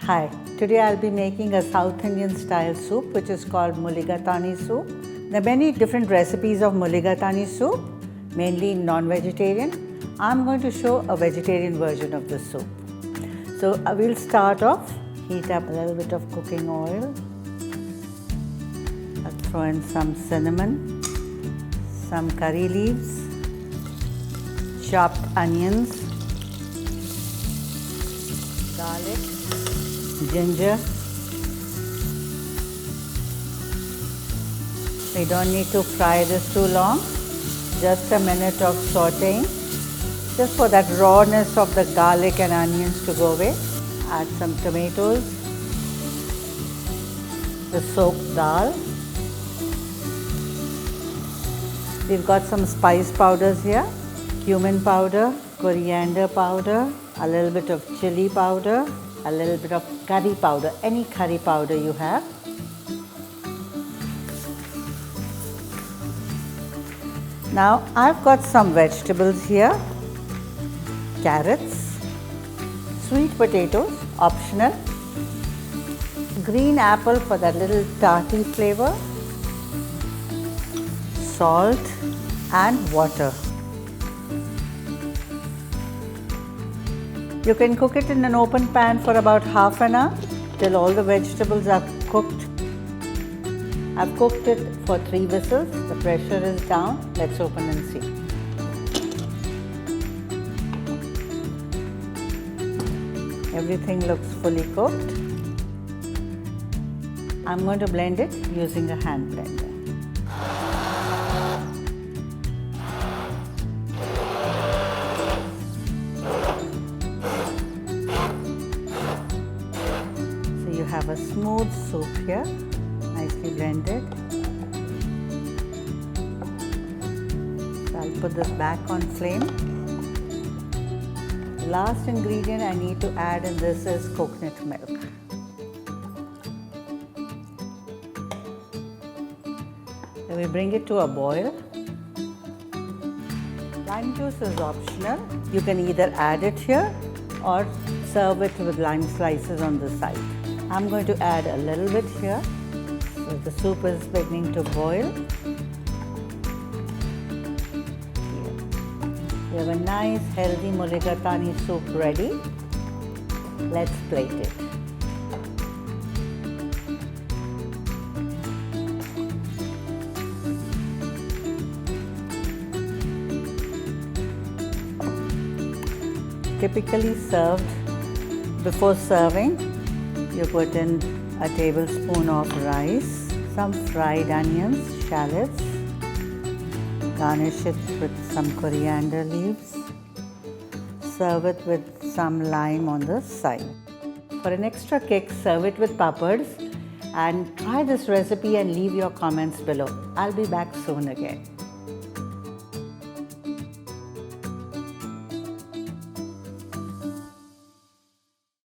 Hi, today I'll be making a South Indian style soup which is called Mulligatawny Soup. There are many different recipes of Mulligatawny Soup, mainly non-vegetarian. I'm going to show a vegetarian version of the soup. So we'll start off, heat up a little bit of cooking oil. I'll throw in some cinnamon, some curry leaves, chopped onions, garlic, ginger. We don't need to fry this too long, just a minute of sauteing, just for that rawness of the garlic and onions to go away. Add some tomatoes, the soaked dal. We've got some spice powders here, cumin powder, coriander powder, a little bit of chili powder, a little bit of curry powder, any curry powder you have. Now I've got some vegetables here, carrots, sweet potatoes, optional, green apple for that little tarty flavor, salt and water. You can cook it in an open pan for about half an hour till all the vegetables are cooked. I've cooked it for 3 whistles. The pressure is down. Let's open and see. Everything looks fully cooked. I'm going to blend it using a hand blender. You have a smooth soup here, nicely blended. So I'll put this back on flame. The last ingredient I need to add in this is coconut milk. Then we bring it to a boil. Lime juice is optional. You can either add it here or serve it with lime slices on the side. I'm going to add a little bit here. So the soup is beginning to boil. Here. We have a nice healthy mulligatawny soup ready. Let's plate it. Typically served before serving. You put in a tablespoon of rice, some fried onions, shallots, garnish it with some coriander leaves, serve it with some lime on the side. For an extra kick, serve it with papads and try this recipe and leave your comments below. I'll be back soon again.